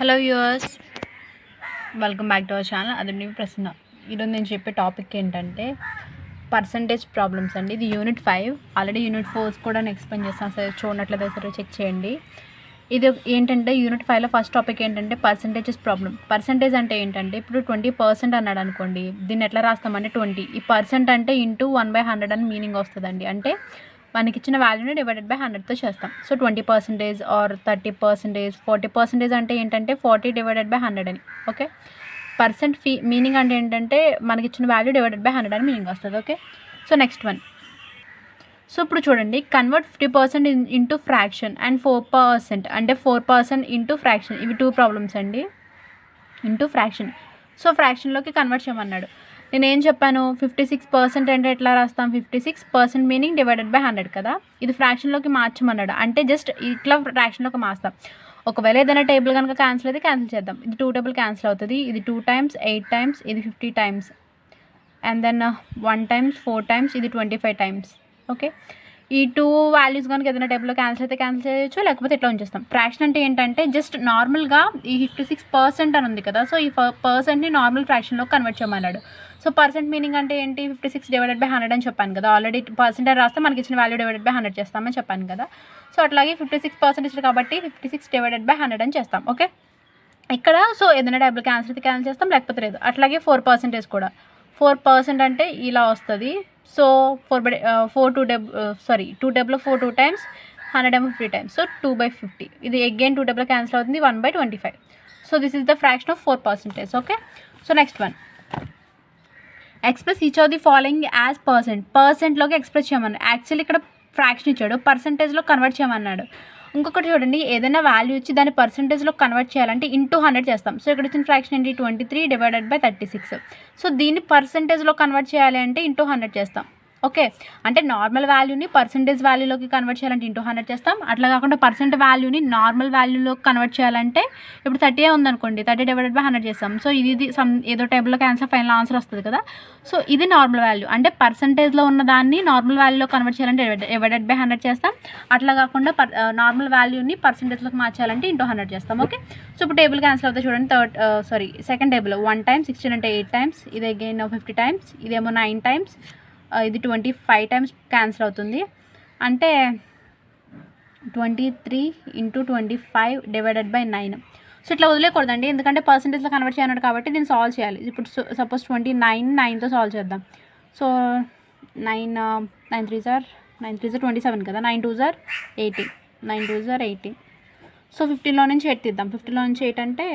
Hello viewers, welcome back to our channel. అది మీ ప్రశ్న. ఈరోజు నేను చెప్పే టాపిక్ ఏంటంటే పర్సంటేజ్ ప్రాబ్లమ్స్ అండి. ఇది యూనిట్ 5. ఆల్రెడీ యూనిట్ 4 కూడా నేను ఎక్స్ప్లెయిన్ చేస్తాను. సరే చూడనట్లయితే సరే చెక్ చేయండి. ఇది ఏంటంటే యూనిట్ 5లో ఫస్ట్ టాపిక్ ఏంటంటే పర్సంటేజెస్ ప్రాబ్లం. పర్సంటేజ్ అంటే ఏంటంటే ఇప్పుడు 20% అన్నాడు అనుకోండి, దీన్ని ఎట్లా రాస్తామంటే 20 ఈ పర్సెంట్ అంటే ఇంటూ 1/100 అని మీనింగ్ వస్తుందండి. అంటే మనకి ఇచ్చిన వాల్యూని డివైడెడ్ బై 100తో చేస్తాం. సో 20% ఆర్ 30%, 40% అంటే ఏంటంటే 40 డివైడెడ్ బై 100 అని. ఓకే, పర్సెంట్ మీనింగ్ అంటే ఏంటంటే మనకి ఇచ్చిన వాల్యూ డివైడెడ్ బై 100 అని మీనింగ్ వస్తుంది. Okay, so next one. So ఇప్పుడు చూడండి, కన్వర్ట్ 50% ఇంటూ ఫ్రాక్షన్ అండ్ 4% అంటే 4% ఇంటూ ఫ్రాక్షన్. ఇవి 2 ప్రాబ్లమ్స్ అండి. Into fraction. సో ఫ్రాక్షన్లోకి కన్వర్ట్ చేయమన్నాడు. నేను ఏం చెప్పాను, 56% అంటే ఎట్లా రాస్తాం, 56% మీనింగ్ డివైడెడ్ బై 100 కదా. ఇది ఫ్రాక్షన్లోకి మార్చమన్నాడు, అంటే జస్ట్ ఇట్లా ఫ్రాక్షన్లోకి మార్స్తాం. ఒకవేళ ఏదైనా టేబుల్ కనుక క్యాన్సిల్ అయితే క్యాన్సిల్ చేద్దాం. ఇది 2 టేబుల్ క్యాన్సిల్ అవుతుంది. ఇది 2 times 8 times, ఇది 50 times, and then 1 times 4 times, ఇది 25 times. ఓకే, ఈ 2 వాల్యూస్ కనుక ఏదైనా టేబుల్లో క్యాన్సిల్ అయితే క్యాన్సిల్ చేయొచ్చు, లేకపోతే ఇట్లా ఉంచేస్తాం. ఫ్రాక్షన్ అంటే ఏంటంటే జస్ట్ నార్మల్గా ఈ 56% అని ఉంది కదా, సో ఈ పర్సెంట్ని నార్మల్ ఫ్రాక్షన్లో కన్వర్ట్ చేయమన్నాడు. సో పర్సెంట్ మీనింగ్ అంటే ఏంటి, 56 డివైడెడ్ బై 100 అని చెప్పాను కదా. ఆల్రెడీ పర్సెంటేజ్ రాస్తే మనకి ఇచ్చిన వాల్యూ డివైడెడ్ బై 100 చేస్తామని చెప్పాను కదా. సో అట్లాగే 56% ఇచ్చారు కాబట్టి 56 డివైడెడ్ బై 100 అని చేస్తాం. ఓకే, ఇక్కడ సో ఏదైనా టేబుల్ క్యాన్సిల్ అయితే క్యాన్సిల్ చేస్తాం, లేకపోతే లేదు. అట్లాగే 4% కూడా 4% అంటే ఇలా వస్తుంది. సో 2 టేబుల్లో 4 2 times, 100 50 times, సో 2/50. ఇది అగైన్ 2 టేబుల్లో క్యాన్సిల్ అవుతుంది, 1/25. So this is the fraction of 4%. Okay, so next one. Express each of the following as పర్సెంట్లోకి ఎక్స్ప్రెస్ చేయమన్నాడు. యాక్చువల్లీ ఇక్కడ ఫ్రాక్షన్ ఇచ్చాడు, పర్సెంటేజ్లో కన్వర్ట్ చేయమన్నాడు. ఇంకొకటి చూడండి, ఏదైనా వాల్యూ ఇచ్చి దాన్ని పర్సెంటేజ్లో కన్వర్ట్ చేయాలంటే ఇంటూ 100 చేస్తాం. సో ఇక్కడ ఇచ్చిన ఫ్రాక్షన్ ఏంటి, 23 డివైడెడ్ బై 36. సో దీన్ని పర్సెంటేజ్లో కన్వర్ట్ చేయాలి అంటే ఇంటూ 100 చేస్తాం. ఓకే, అంటే నార్మల్ వాల్యూని పర్సెంటేజ్ వాల్యూలోకి కన్వర్ట్ చేయాలంటే ఇంటూ 100 చేస్తాం. అట్లా కాకుండా పర్సెంట్ వాల్యూని నార్మల్ వాల్యూలోకి కన్వర్ట్ చేయాలంటే ఇప్పుడు 30 ఉందనుకోండి, 30 డివైడెడ్ బై 100 చేస్తాం. సో ఇది ఏదో టేబుల్లో క్యాన్సర్ ఫైనల్ ఆన్సర్ వస్తుంది కదా. సో ఇది నార్మల్ వాల్యూ, అంటే పర్సెంటేజ్లో ఉన్న దాన్ని నార్మల్ వాల్యూలో కన్వర్ట్ చేయాలంటే డివైడెడ్ బై 100 చేస్తాం. అట్లా కాకుండా నార్మల్ వాల్యూని పర్సెంటేజ్లోకి మార్చాలంటే ఇంటూ 100 చేస్తాం. ఓకే, సో ఇప్పుడు టేబుల్ క్యాన్సిల్ అవుతుంది చూడండి. సెకండ్ టేబుల్ 1 times, 16 అంటే 8 times, ఇది అగైన్ 50 times, ఇదేమో 9 times, ఇది 25 times క్యాన్సిల్ అవుతుంది. అంటే 23 ఇంటూ 25 డివైడెడ్ బై 9. సో ఇట్లా వదిలేకూడదండి, ఎందుకంటే పర్సెంటేజ్లో కన్వర్ట్ చేయన్నాడు కాబట్టి దీన్ని సాల్వ్ చేయాలి. ఇప్పుడు సపోజ్ 29తో సాల్వ్ చేద్దాం. సో 9 3 are 27 కదా, 9 2s are 18, 9 2s are 18. So 15లో నుంచి 8 తీద్దాం. 15లో నుంచి 8 అంటే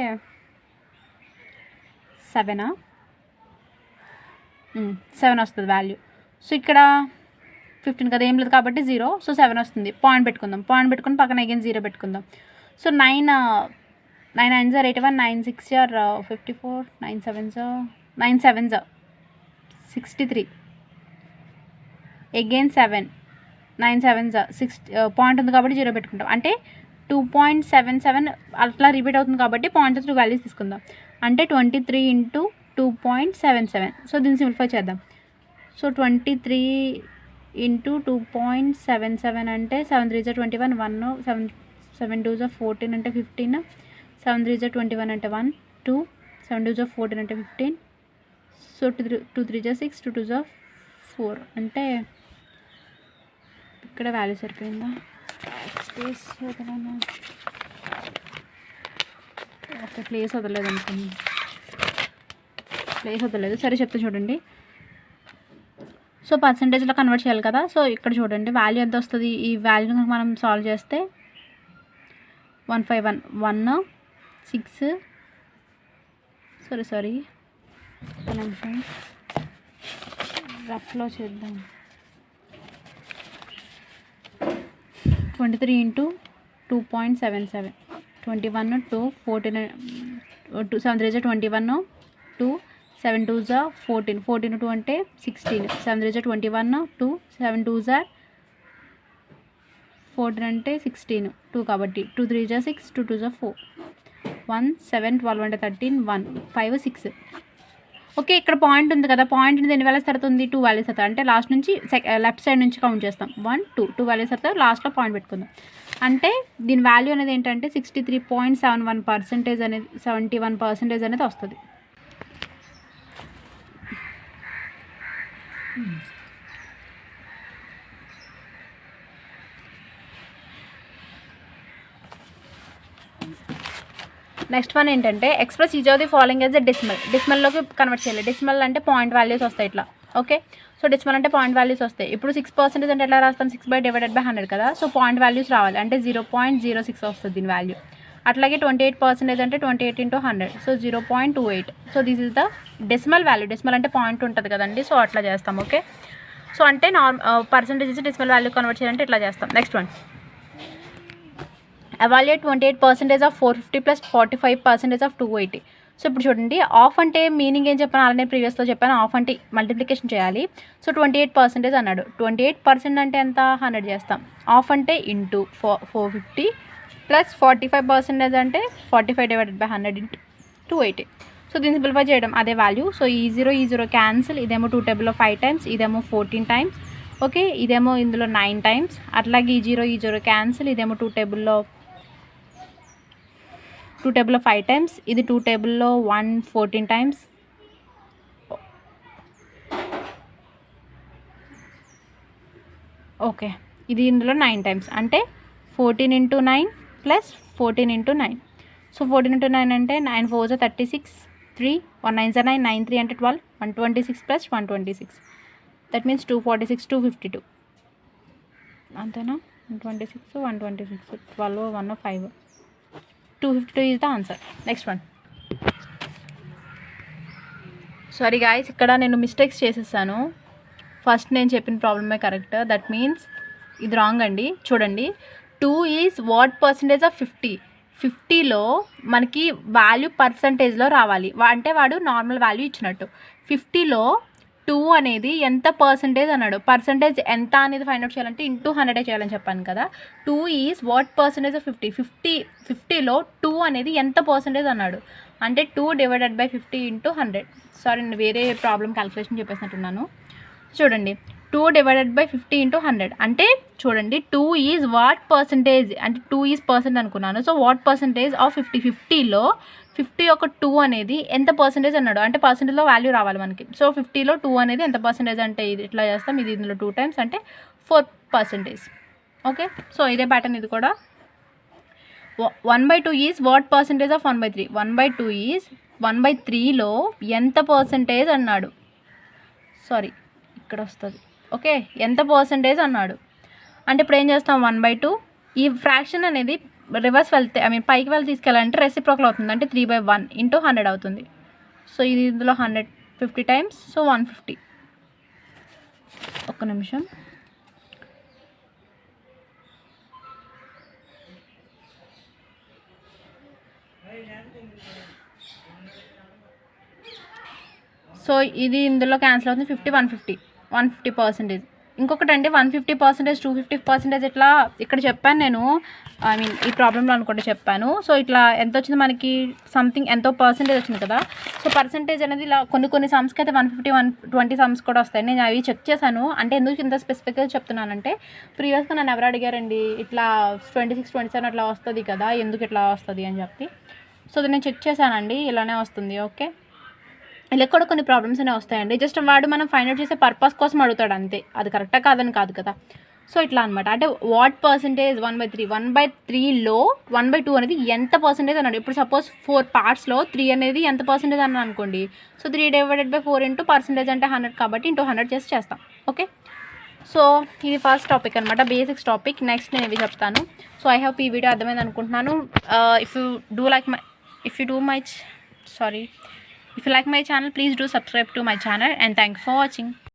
7 వస్తుంది వాల్యూ. సో ఇక్కడ 15 కదా, ఏం లేదు కాబట్టి 0. సో 7 వస్తుంది. పాయింట్ పెట్టుకుందాం. పాయింట్ పెట్టుకుని పక్కన అగైన్ 0 పెట్టుకుందాం. So 9 9s are 81, 9 6s are 54, 9 7s are 63, again 7, 9 7s are 60. Point ఉంది కాబట్టి 0 పెట్టుకుంటాం. అంటే 2.77 అట్లా రిపీట్ అవుతుంది కాబట్టి పాయింట్ 3 వాల్యూస్ తీసుకుందాం. అంటే 23 ఇంటూ 2.77. సో దీన్ని సింప్లిఫై చేద్దాం. సో 23 ఇంటూ 2.77 అంటే 7 3s are 21, 1 7 2s are 14 అంటే 15, 7 3s are 21 అంటే 1 2, 7 2s are 14 అంటే 15. So 2 3s are 6, 2 2s are 4 అంటే ఇక్కడ వాల్యూ సరిపోయిందా, స్పేస్ వదలను. ఓకే, ప్లేస్ వదలలేదు అనుకోండి, ప్లేస్ వదలలేదు. సరే చెప్తా చూడండి. సో పర్సెంటేజ్లో కన్వర్ట్ చేయాలి కదా. సో ఇక్కడ చూడండి వాల్యూ ఎంత వస్తుంది. ఈ వాల్యూని మనం సాల్వ్ చేస్తే 151 1 6 సారీ ఒక నిమిషం రఫ్లో చేద్దాం. 23 into 2.77, 21 2 14 7 3s are 21 2, 7 2s are 14, 14 2 అంటే 16, 7 3s are 21 2, 7 2s are 14 అంటే 16 2 కాబట్టి 2 3s are 6, 2 2s are 4, 1 7 12 అంటే 13, 1 5 6. ఓకే, ఇక్కడ పాయింట్ ఉంది కదా, పాయింట్ని ఎన్ని వాల్యూస్ తడుతుంది, 2 వాల్యూస్ అవుతాయి. అంటే లాస్ట్ నుంచి లెఫ్ట్ సైడ్ నుంచి కౌంట్ చేస్తాం. 1 2 వాల్యూస్ అవుతాయి. లాస్ట్లో పాయింట్ పెట్టుకుందాం. అంటే దీని వాల్యూ అనేది ఏంటంటే 63.71% అనేది 71% అనేది వస్తుంది. నెక్స్ట్ వన్ ఏంటంటే express each of the following as a డెసిమల్లోకి కన్వర్ట్ చేయాలి. డెసిమల్ అంటే పాయింట్ వాల్యూస్ వస్తాయి ఇట్లా. ఓకే, సో డెసిమల్ అంటే పాయింట్ వాల్యూస్ వస్తాయి. ఇప్పుడు 6% అంటే ఎట్లా రాస్తాం, 6/100 కదా. సో పాయింట్ వాల్యూస్ రావాలి అంటే 0.06 వస్తుంది దీని వాల్యూ. అట్లాగే 28% అంటే 28 × 100, so 0.28. So this is the decimal value. Decimal అంటే పాయింట్ ఉంటుంది కదండి, సో అట్లా చేస్తాం. ఓకే, సో అంటే పర్సెంటేజ్ ఇచ్చి డెసిమల్ వాల్యూ కన్వర్ట్ చేయాలంటే ఇట్లా చేస్తాం. Next one, evaluate 28% of 450 plus 45% of 280. So ఇప్పుడు చూడండి, ఆఫ్ అంటే మీనింగ్ ఏం చెప్పాను, అలానే ప్రీవియస్లో చెప్పాను. ఆఫ్ అంటే మల్టిప్లికేషన్ చేయాలి. సో 28% అన్నాడు. 28% అంటే ఎంత, 100 చేస్తాం. ఆఫ్ అంటే ఇంటూ 450 ప్లస్ 45% అంటే 45/100 × 280. సో దీన్ని సింప్లిఫై చేయడం అదే వాల్యూ. సో ఈ 0 క్యాన్సిల్. ఇదేమో 2 టేబుల్లో 5 టైమ్స్, ఇదేమో 14 టైమ్స్. ఓకే, ఇదేమో ఇందులో 9 టైమ్స్. అట్లాగే ఈ 0 క్యాన్సిల్. ఇదేమో 2 టేబుల్లో 5 టైమ్స్. ఇది 2 టేబుల్లో 14 టైమ్స్. ఓకే, ఇది ఇందులో 9 టైమ్స్. అంటే 14 × 9 ప్లస్ 14 × 9. సో 14 × 9 అంటే 9 4 36, 3 1 9 9, 9 3 అంటే 12, 126 ప్లస్ 126. దట్ మీన్స్ 246, 252 అంతేనా. 126, 126, 12, 1 5, 252 is the answer. Next one. Sorry guys, ఇక్కడ నేను మిస్టేక్స్ చేసేసాను. ఫస్ట్ నేను చెప్పిన ప్రాబ్లమే కరెక్ట్. దట్ మీన్స్ ఇది రాంగ్ అండి. చూడండి, 2 ఈజ్ వాట్ పర్సంటేజ్ ఆఫ్ 50. 50లో మనకి వాల్యూ పర్సంటేజ్లో రావాలి. అంటే వాడు నార్మల్ వాల్యూ ఇచ్చినట్టు. 50లో 2 అనేది ఎంత పర్సంటేజ్ అన్నాడు. పర్సంటేజ్ ఎంత అనేది ఫైండ్ అవుట్ చేయాలంటే ఇంటూ 100 చేయాలని చెప్పాను కదా. 2 ఈజ్ వాట్ పర్సంటేజ్ ఆఫ్ 50. 50లో 2 అనేది ఎంత పర్సంటేజ్ అన్నాడు. అంటే 2/50 × 100. సారీ, నేను వేరే ప్రాబ్లం క్యాలిక్యులేషన్ చెప్పేసినట్టున్నాను. చూడండి, 2/50 × 100 అంటే చూడండి, 2 ఈజ్ వాట్ పర్సంటేజ్ అంటే 2 ఈజ్ పర్సెంట్ అనుకున్నాను. So what percentage of 50. 50లో 50 ఒక 2 అనేది ఎంత పర్సంటేజ్ అన్నాడు. అంటే పర్సంటేజ్లో వాల్యూ రావాలి మనకి. సో 50లో 2 అనేది ఎంత పర్సంటేజ్ అంటే ఇది ఇట్లా చేస్తాం. ఇది ఇందులో 2 టైమ్స్ అంటే 4%. ఓకే, సో ఇదే ప్యాటర్న్ ఇది కూడా. 1/2 is what percentage of 1/3. 1/2 is 1/3లో ఎంత పర్సంటేజ్ అన్నాడు. సారీ, ఇక్కడ వస్తుంది. ఓకే, ఎంత పర్సంటేజ్ అన్నాడు. అంటే ఇప్పుడు ఏం చేస్తాం, 1/2 ఈ ఫ్రాక్షన్ అనేది రివర్స్ వెళ్తే పైకి వెళ్ళి తీసుకెళ్ళాలంటే రెసిప్రోకల్ అవుతుంది. అంటే 3/1 × 100 అవుతుంది. సో ఇది ఇందులో 150 టైమ్స్, సో 150. ఒక్క నిమిషం. సో ఇది ఇందులో క్యాన్సిల్ అవుతుంది. 50 150% ఇంకొకటి అంటే 150%, 250% ఇట్లా ఇక్కడ చెప్పాను నేను. ఈ ప్రాబ్లంలో అనుకుంటే చెప్పాను. సో ఇట్లా ఎంత వచ్చింది మనకి, సంథింగ్ ఎంతో పర్సంటేజ్ వచ్చింది కదా. సో పర్సంటేజ్ అనేది ఇలా కొన్ని సమ్స్కి అయితే 150, 120 సమ్స్ కూడా వస్తాయి. నేను అవి చెక్ చేశాను. అంటే ఎందుకు ఇంత స్పెసిఫిక్గా చెప్తున్నానంటే, ప్రీవియస్గా నన్ను ఎవరు అడిగారండి, ఇట్లా 26, 27 అట్లా వస్తుంది కదా, ఎందుకు ఇట్లా వస్తుంది అని చెప్పి. సో నేను చెక్ చేశానండి, ఇలానే వస్తుంది. ఓకే, ఇలా కూడా కొన్ని ప్రాబ్లమ్స్ అనేవి వస్తాయండి. జస్ట్ వాడు మనం ఫైండ్ అవుట్ చేసే పర్పస్ కోసం అడుగుతాడు అంతే. అది కరెక్టా కాదని కాదు కదా. సో ఇట్లా అనమాట. అంటే వాట్ పర్సంటేజ్ 1/3. 1/3లో 1/2 అనేది ఎంత పర్సంటేజ్ అన్నాడు. ఇప్పుడు సపోజ్ 4 పార్ట్స్లో 3 అనేది ఎంత పర్సంటేజ్ అన్నాను అనుకోండి. సో 3/4 × పర్సంటేజ్ అంటే 100 కాబట్టి × 100 చేస్తాం. ఓకే, సో ఇది ఫస్ట్ టాపిక్ అనమాట, బేసిక్స్ టాపిక్. నెక్స్ట్ నేను ఇవి చెప్తాను. సో ఐ హోప్ ఈ వీడియో అర్థమైంది అనుకుంటున్నాను. If you like my channel, please do subscribe to my channel, and thanks for watching.